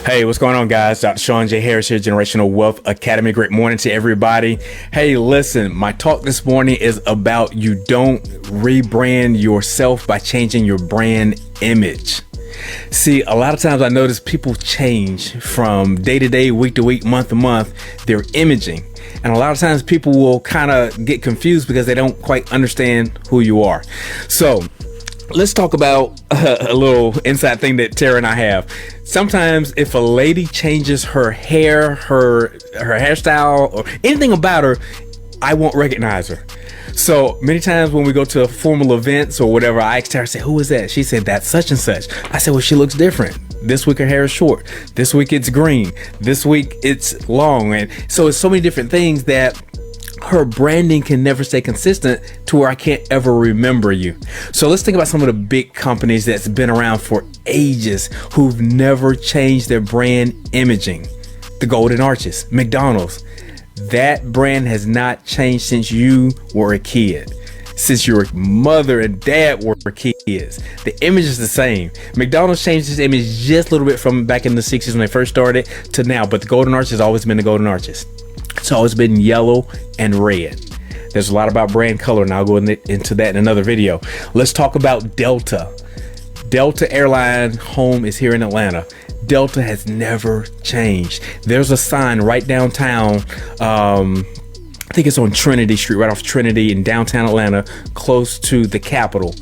Hey, what's going on, guys? Dr. Sean J. Harris here, Generational Wealth Academy. Great morning to everybody. Hey, listen, my talk this morning is about you don't rebrand yourself by changing your brand image. See, a lot of times I notice people change from day to day, week to week, month to month, their imaging. And a lot of times people will kind of get confused because they don't quite understand who you are. So let's talk about a little inside thing that Tara and I have. Sometimes if a lady changes her hair, her hairstyle, or anything about her, I won't recognize her. So many times when we go to formal events or whatever, I asked her, I said, who is that? She said, that's such and such. I said, well, she looks different. This week her hair is short. This week it's green. This week it's long. And so it's so many different things that her branding can never stay consistent to where I can't ever remember you. So let's think about some of the big companies that's been around for ages who've never changed their brand imaging. The Golden Arches, McDonald's. That brand has not changed since you were a kid. Since your mother and dad were kids, the image is the same. McDonald's changed its image just a little bit from back in the 60s when they first started to now, but the Golden Arches has always been the Golden Arches. It's always been yellow and red. There's a lot about brand color, and I'll go into that in another video. Let's talk about Delta. Delta Airline home is here in Atlanta. Delta has never changed. There's a sign right downtown. I think it's on Trinity Street, right off Trinity in downtown Atlanta, close to the Capitol.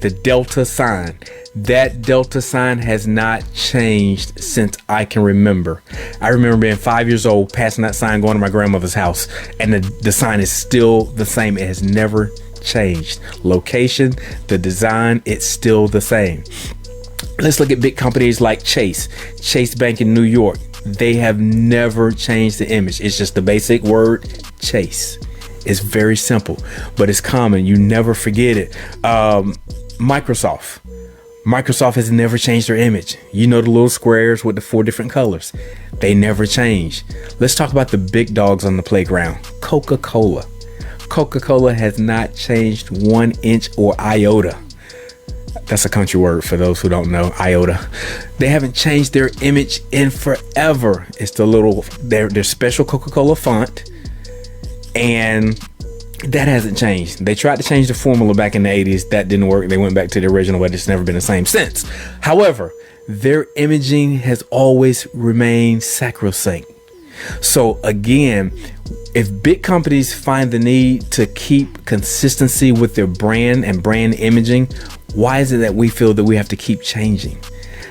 The Delta sign. That Delta sign has not changed since I can remember. I remember being 5 years old, passing that sign, going to my grandmother's house, and the sign is still the same. It has never changed. Location, the design, it's still the same. Let's look at big companies like Chase Bank in New York. They have never changed the image. It's just the basic word Chase. It's very simple, but it's common. You never forget it. Microsoft has never changed their image. You know, the little squares with the 4 different colors. They never change. Let's talk about the big dogs on the playground. Coca-Cola. Coca-Cola has not changed 1 inch or iota. That's a country word for those who don't know, iota. They haven't changed their image in forever. It's the little, their special Coca-Cola font, and that hasn't changed. They tried to change the formula back in the 80s. That didn't work. They went back to the original, but it's never been the same since. However, their imaging has always remained sacrosanct. So again, if big companies find the need to keep consistency with their brand and brand imaging, why is it that we feel that we have to keep changing?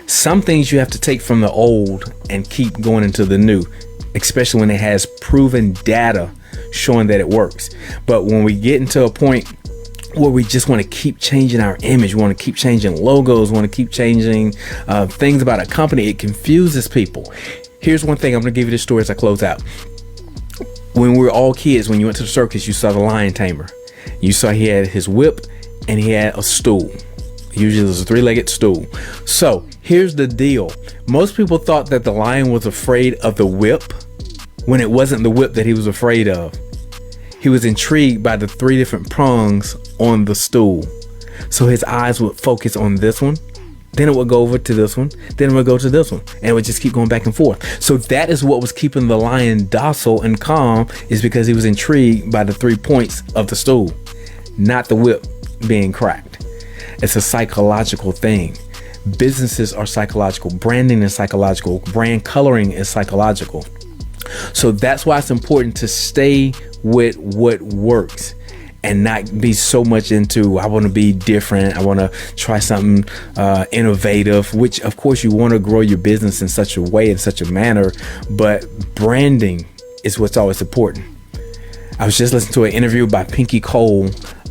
Some things you have to take from the old and keep going into the new, especially when it has proven data showing that it works. But when we get into a point where we just want to keep changing our image, we want to keep changing logos, want to keep changing things about a company, it confuses people. Here's one thing, I'm going to give you this story as I close out. When we were all kids, when you went to the circus, you saw the lion tamer. You saw he had his whip and he had a stool. Usually there's a 3-legged stool. So here's the deal. Most people thought that the lion was afraid of the whip when it wasn't the whip that he was afraid of. He was intrigued by the 3 different prongs on the stool. So his eyes would focus on this one, then it would go over to this one, then it would go to this one, and it would just keep going back and forth. So that is what was keeping the lion docile and calm, is because he was intrigued by the 3 points of the stool, not the whip being cracked. It's a psychological thing. Businesses are psychological. Branding is psychological. Brand coloring is psychological. So that's why it's important to stay with what works and not be so much into, I want to be different, I want to try something innovative, which of course you want to grow your business in such a way, in such a manner, but branding is what's always important. I was just listening to an interview by Pinky Cole,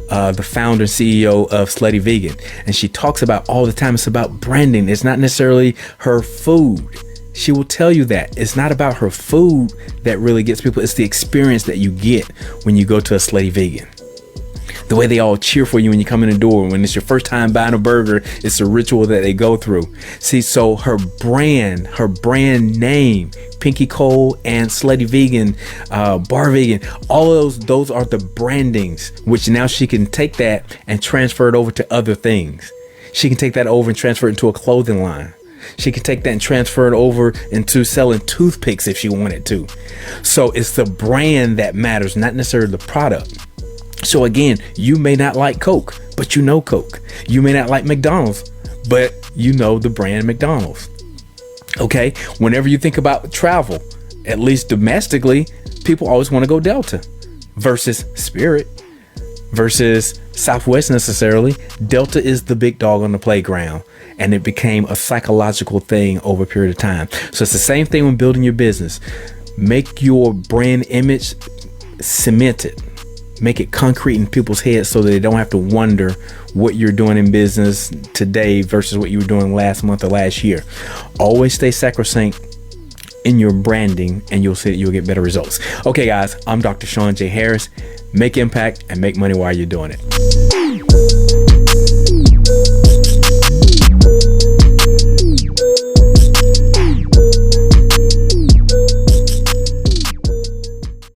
the founder and CEO of Slutty Vegan, and she talks about all the time, it's about branding. It's not necessarily her food. She will tell you that it's not about her food that really gets people. It's the experience that you get when you go to a Slutty Vegan. The way they all cheer for you when you come in the door. When it's your first time buying a burger, it's a ritual that they go through. See, so her brand name, Pinky Cole and Slutty Vegan, Bar Vegan, all of those are the brandings, which now she can take that and transfer it over to other things. She can take that over and transfer it into a clothing line. She can take that and transfer it over into selling toothpicks if she wanted to. So it's the brand that matters, not necessarily the product. So again, you may not like Coke, but you know Coke. You may not like McDonald's, but you know the brand McDonald's. Okay, whenever you think about travel, at least domestically, people always want to go Delta versus Spirit versus Southwest necessarily. Delta is the big dog on the playground, and it became a psychological thing over a period of time. So it's the same thing when building your business. Make your brand image cemented. Make it concrete in people's heads so that they don't have to wonder what you're doing in business today versus what you were doing last month or last year. Always stay sacrosanct in your branding, and you'll see that you'll get better results. Okay, guys, I'm Dr. Sean J. Harris. Make impact and make money while you're doing it.